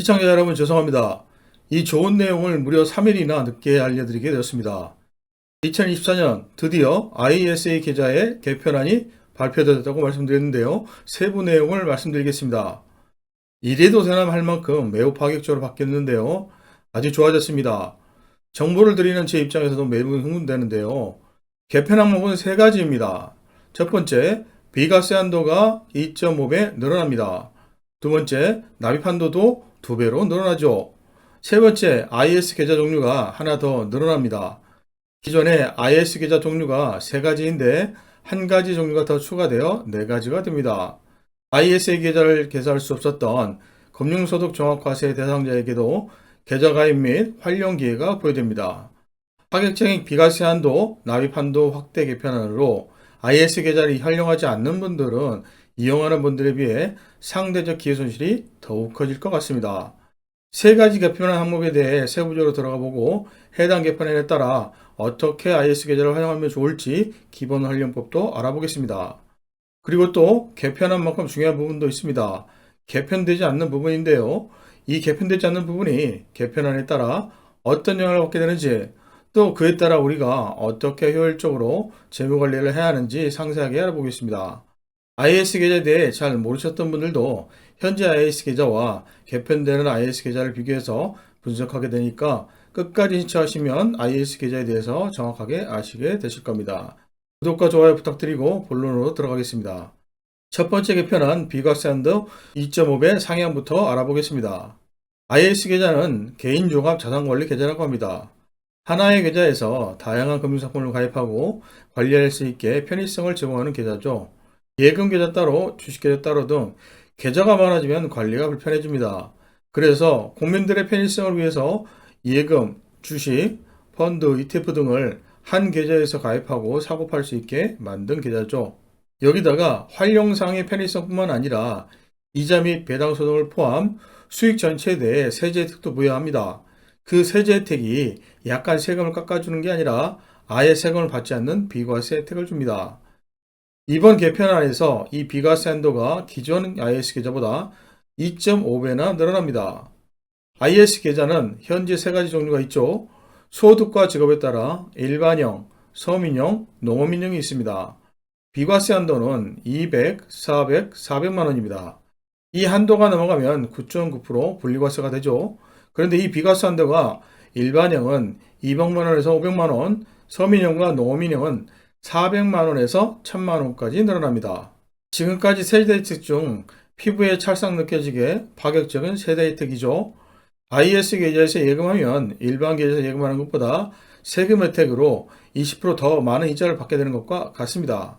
시청자 여러분 죄송합니다. 이 좋은 내용을 무려 3일이나 늦게 알려드리게 되었습니다. 2024년 드디어 ISA 계좌의 개편안이 발표되었다고 말씀드렸는데요. 세부 내용을 말씀드리겠습니다. 이래도 되나 할 만큼 매우 파격적으로 바뀌었는데요. 아주 좋아졌습니다. 정보를 드리는 제 입장에서도 매우 흥분되는데요. 개편 항목은 세 가지입니다. 첫 번째, 비과세 한도가 2.5배 늘어납니다. 두 번째, 납입 한도도 2배로 늘어나죠. 세 번째, IS 계좌 종류가 하나 더 늘어납니다. 기존에 IS 계좌 종류가 세 가지인데 한 가지 종류가 더 추가되어 네 가지가 됩니다. ISA 계좌를 개설할 수 없었던 금융소득 종합과세 대상자에게도 계좌 가입 및 활용 기회가 부여됩니다. 파격적인 비과세 한도, 납입 한도 확대 개편안으로 IS 계좌를 활용하지 않는 분들은 이용하는 분들에 비해 상대적 기회 손실이 더욱 커질 것 같습니다. 세 가지 개편안 항목에 대해 세부적으로 들어가 보고 해당 개편안에 따라 어떻게 IS 계좌를 활용하면 좋을지 기본 활용법도 알아보겠습니다. 그리고 또 개편안만큼 중요한 부분도 있습니다. 개편되지 않는 부분인데요. 이 개편되지 않는 부분이 개편안에 따라 어떤 영향을 받게 되는지, 또 그에 따라 우리가 어떻게 효율적으로 재무 관리를 해야 하는지 상세하게 알아보겠습니다. IS 계좌에 대해 잘 모르셨던 분들도 현재 IS 계좌와 개편되는 IS 계좌를 비교해서 분석하게 되니까 끝까지 시청하시면 IS 계좌에 대해서 정확하게 아시게 되실 겁니다. 구독과 좋아요 부탁드리고 본론으로 들어가겠습니다. 첫 번째 개편안 비과세 한도 2.5배 상향부터 알아보겠습니다. IS 계좌는 개인종합 자산관리 계좌라고 합니다. 하나의 계좌에서 다양한 금융상품을 가입하고 관리할 수 있게 편의성을 제공하는 계좌죠. 예금 계좌 따로, 주식 계좌 따로 등 계좌가 많아지면 관리가 불편해집니다. 그래서 국민들의 편의성을 위해서 예금, 주식, 펀드, ETF 등을 한 계좌에서 가입하고 사고 팔 수 있게 만든 계좌죠. 여기다가 활용상의 편의성뿐만 아니라 이자 및 배당 소득을 포함 수익 전체에 대해 세제 혜택도 부여합니다. 그 세제 혜택이 약간 세금을 깎아주는 게 아니라 아예 세금을 받지 않는 비과세 혜택을 줍니다. 이번 개편안에서 이 비과세 한도가 기존 IS 계좌보다 2.5배나 늘어납니다. IS 계좌는 현재 세 가지 종류가 있죠. 소득과 직업에 따라 일반형, 서민형, 농업인형이 있습니다. 비과세 한도는 200, 400, 400만 원입니다. 이 한도가 넘어가면 9.9% 분리과세가 되죠. 그런데 이 비과세 한도가 일반형은 200만 원에서 500만 원, 서민형과 농업인형은 400만 원에서 1000만 원까지 늘어납니다. 지금까지 세대 혜택 중 피부에 찰싹 느껴지게 파격적인 세대 혜택이죠. IS 계좌에서 예금하면 일반 계좌에서 예금하는 것보다 세금 혜택으로 20%더 많은 이자를 받게 되는 것과 같습니다.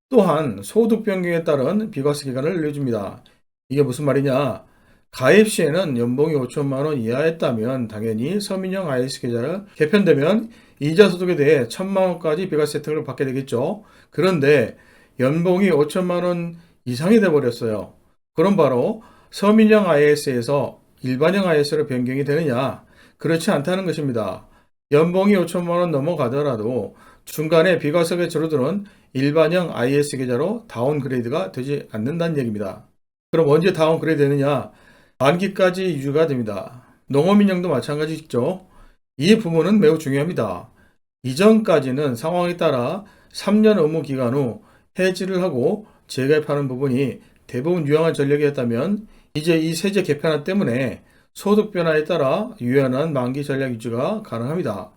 또한 소득 변경에 따른 비과세 기간을 늘려줍니다. 이게 무슨 말이냐? 가입 시에는 연봉이 5천만 원 이하였다면 당연히 서민형 IS 계좌를 개편되면 이자 소득에 대해 1천만 원까지 비과세 혜택을 받게 되겠죠. 그런데 연봉이 5천만 원 이상이 돼버렸어요. 그럼 바로 서민형 IS에서 일반형 IS로 변경이 되느냐? 그렇지 않다는 것입니다. 연봉이 5천만 원 넘어가더라도 중간에 비과세가 줄어드는 일반형 IS 계좌로 다운그레이드가 되지 않는다는 얘기입니다. 그럼 언제 다운그레이드 되느냐? 만기까지 유지가 됩니다. 농업인형도 마찬가지죠. 이 부분은 매우 중요합니다. 이전까지는 상황에 따라 3년 업무 기간 후 해지를 하고 재가입하는 부분이 대부분 유용한 전략이었다면 이제 이 세제 개편안 때문에 소득 변화에 따라 유연한 만기 전략 유지가 가능합니다.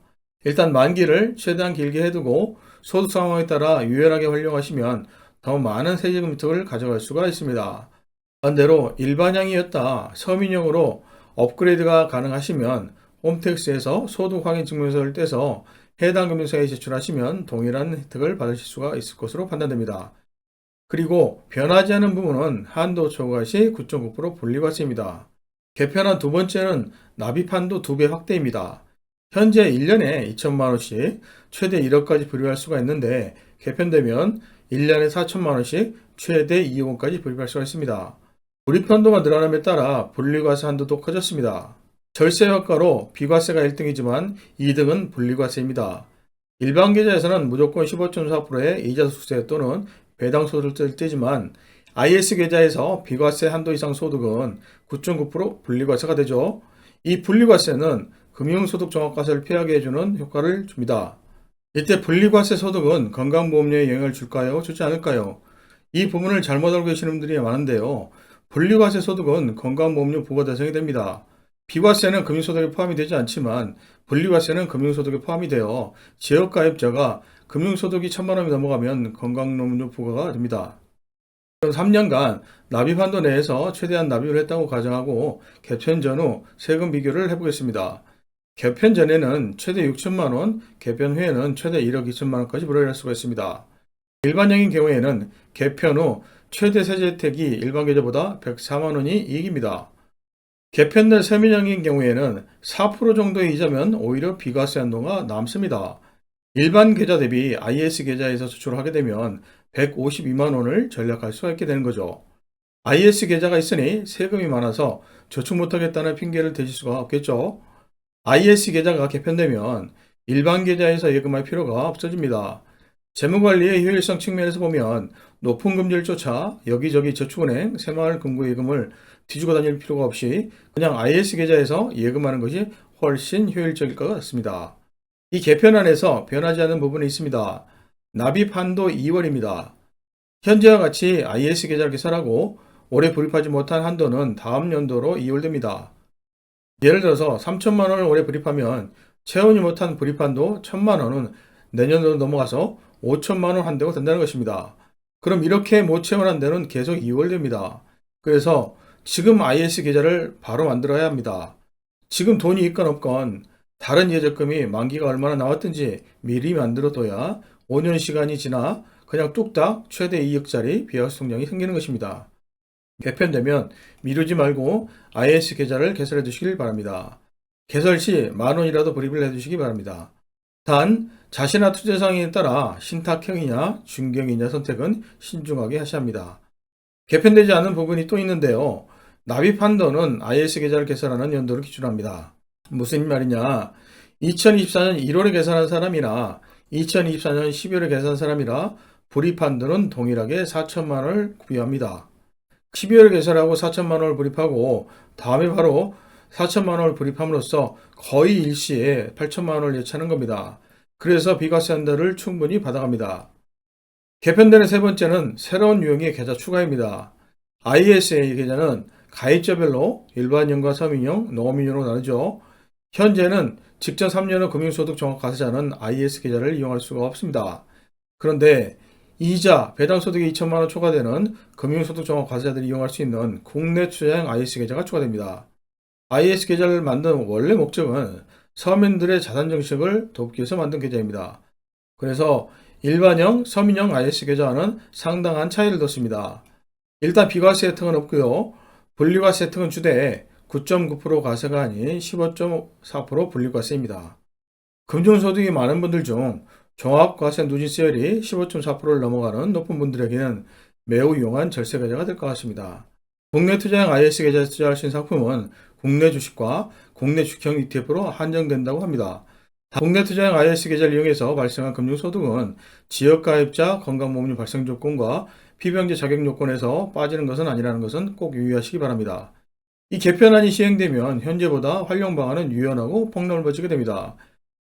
일단 만기를 최대한 길게 해두고 소득 상황에 따라 유연하게 활용하시면 더 많은 세제금 혜택을 가져갈 수가 있습니다. 반대로 일반형이었다 서민형으로 업그레이드가 가능하시면 홈택스에서 소득 확인 증명서를 떼서 해당 금융서에 제출하시면 동일한 혜택을 받으실 수가 있을 것으로 판단됩니다. 그리고 변하지 않은 부분은 한도 초과 시 9.9% 분리과세입니다. 개편안 두 번째는 납입 한도 2배 확대입니다. 현재 1년에 2천만 원씩 최대 1억까지 불입할 수가 있는데 개편되면 1년에 4천만 원씩 최대 2억원까지 불입할 수가 있습니다. 불입 한도가 늘어남에 따라 분리과세 한도도 커졌습니다. 절세 효과로 비과세가 1등이지만 2등은 분리과세입니다. 일반 계좌에서는 무조건 15.4%의 이자소득세 또는 배당소득을 떼지만 IS 계좌에서 비과세 한도 이상 소득은 9.9% 분리과세가 되죠. 이 분리과세는 금융소득 종합과세를 피하게 해주는 효과를 줍니다. 이때 분리과세 소득은 건강보험료에 영향을 줄까요? 주지 않을까요? 이 부분을 잘못 알고 계시는 분들이 많은데요. 분리과세 소득은 건강보험료 부과 대상이 됩니다. 비과세는 금융소득에 포함이 되지 않지만 분리과세는 금융소득에 포함이 되어 지역가입자가 금융소득이 1,000만 원이 넘어가면 건강보험료 부과가 됩니다. 3년간 납입한도 내에서 최대한 납입을 했다고 가정하고 개편 전후 세금 비교를 해보겠습니다. 개편 전에는 최대 6천만 원, 개편 후에는 최대 1억 2천만 원까지 불어날 수가 있습니다. 일반형인 경우에는 개편 후 최대 세제 혜택이 일반 계좌보다 104만 원이 이익입니다. 개편된 서민형인 경우에는 4% 정도의 이자면 오히려 비과세 한도가 남습니다. 일반 계좌 대비 IS 계좌에서 수출을 하게 되면 152만 원을 절약할 수가 있게 되는 거죠. IS 계좌가 있으니 세금이 많아서 저축 못하겠다는 핑계를 대실 수가 없겠죠. IS 계좌가 개편되면 일반 계좌에서 예금할 필요가 없어집니다. 재무관리의 효율성 측면에서 보면 높은 금리를 쫓아 여기저기 저축은행, 새마을금고 예금을 뒤지고 다닐 필요가 없이 그냥 IS 계좌에서 예금하는 것이 훨씬 효율적일 것 같습니다. 이 개편안에서 변하지 않은 부분이 있습니다. 납입 한도 2월입니다. 현재와 같이 IS 계좌를 개설하고 올해 불입하지 못한 한도는 다음 연도로 2월됩니다. 예를 들어서 3천만 원을 올해 불입하면 채우지 못한 불입한도 1,000만 원은 내년도로 넘어가서 5천만 원 한도가 된다는 것입니다. 그럼 이렇게 못 채운 한도는 계속 2월됩니다. 그래서 지금 IS 계좌를 바로 만들어야 합니다. 지금 돈이 있건 없건 다른 예적금이 만기가 얼마나 나왔든지 미리 만들어둬야 5년 시간이 지나 그냥 뚝딱 최대 2억짜리 비과세 통장이 생기는 것입니다. 개편되면 미루지 말고 IS 계좌를 개설해 두시길 바랍니다. 개설 시 만 원이라도 불입을 해 두시기 바랍니다. 단 자신의 투자 상황에 따라 신탁형이냐 중경이냐 선택은 신중하게 하셔야 합니다. 개편되지 않은 부분이 또 있는데요. 납입 한도는 IS 계좌를 개설하는 연도를 기준합니다. 무슨 말이냐? 2024년 1월에 개설한 사람이나 2024년 12월에 개설한 사람이라 불입 한도는 동일하게 4천만 원을 부여합니다. 12월에 개설하고 4천만 원을 불입하고 다음에 바로 4천만 원을 불입함으로써 거의 일시에 8천만 원을 예치하는 겁니다. 그래서 비과세 한도를 충분히 받아갑니다. 개편되는 세 번째는 새로운 유형의 계좌 추가입니다. ISA 계좌는 가입자별로 일반형과 서민형, 농업인형으로 나누죠. 현재는 직전 3년 후 금융소득 종합과세자는 IS 계좌를 이용할 수가 없습니다. 그런데 이자, 배당소득이 2천만 원 초과되는 금융소득 종합과세자들이 이용할 수 있는 국내 투자형 IS 계좌가 추가됩니다. IS 계좌를 만든 원래 목적은 서민들의 자산 정책을 돕기 위해서 만든 계좌입니다. 그래서 일반형, 서민형 IS 계좌와는 상당한 차이를 뒀습니다. 일단 비과세 혜택은 없고요. 분리과세 혜택은 주되 9.9% 과세가 아닌 15.4% 분리과세입니다. 금전소득이 많은 분들 중 종합과세 누진세율이 15.4%를 넘어가는 높은 분들에게는 매우 유용한 절세계좌가 될 것 같습니다. 국내 투자형 IS 계좌에 투자할 수 있는 상품은 국내 주식과 국내 주식형 ETF로 한정된다고 합니다. 국내 투자형 IS 계좌를 이용해서 발생한 금융소득은 지역가입자 건강보험료 발생 조건과 피부양제 자격 요건에서 빠지는 것은 아니라는 것은 꼭 유의하시기 바랍니다. 이 개편안이 시행되면 현재보다 활용 방안은 유연하고 폭넓을 벌이게 됩니다.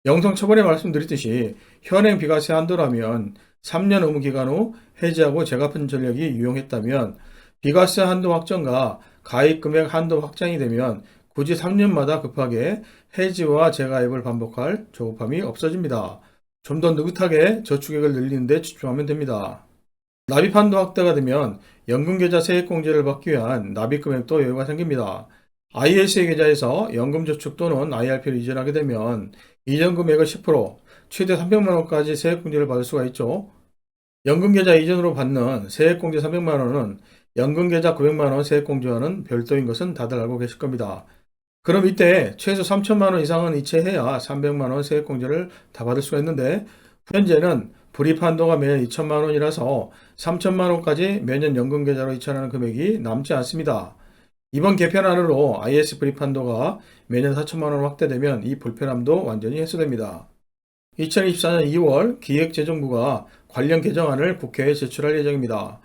영상 초반에 말씀드렸듯이 현행 비과세 한도라면 3년 의무 기간 후 해지하고 재가입 전략이 유용했다면 비과세 한도 확정과 가입 금액 한도 확장이 되면 굳이 3년마다 급하게 해지와 재가입을 반복할 조급함이 없어집니다. 좀 더 느긋하게 저축액을 늘리는 데 집중하면 됩니다. 납입 한도 확대가 되면 연금계좌 세액공제를 받기 위한 납입 금액도 여유가 생깁니다. ISA 계좌에서 연금저축 또는 IRP를 이전하게 되면 이전 금액의 10%, 최대 300만 원까지 세액공제를 받을 수가 있죠. 연금계좌 이전으로 받는 세액공제 300만 원은 연금계좌 900만 원 세액공제와는 별도인 것은 다들 알고 계실 겁니다. 그럼 이때 최소 3천만 원 이상은 이체해야 300만 원 세액공제를 다 받을 수가 있는데 현재는 불입 한도가 매년 2천만 원이라서 3천만 원까지 매년 연금계좌로 이체하는 금액이 남지 않습니다. 이번 개편안으로 IS 불입 한도가 매년 4천만 원 확대되면 이 불편함도 완전히 해소됩니다. 2024년 2월 기획재정부가 관련 개정안을 국회에 제출할 예정입니다.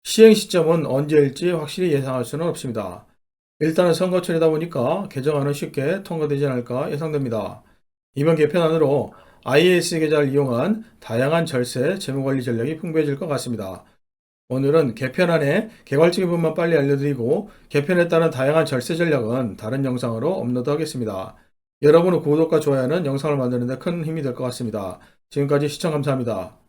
시행 시점은 언제일지 확실히 예상할 수는 없습니다. 일단은 선거철이다 보니까 개정안은 쉽게 통과되지 않을까 예상됩니다. 이번 개편안으로 IAS 계좌를 이용한 다양한 절세, 재무관리 전략이 풍부해질 것 같습니다. 오늘은 개편안의 개괄적인 부분만 빨리 알려드리고 개편에 따른 다양한 절세 전략은 다른 영상으로 업로드하겠습니다. 여러분의 구독과 좋아요는 영상을 만드는 데 큰 힘이 될 것 같습니다. 지금까지 시청 감사합니다.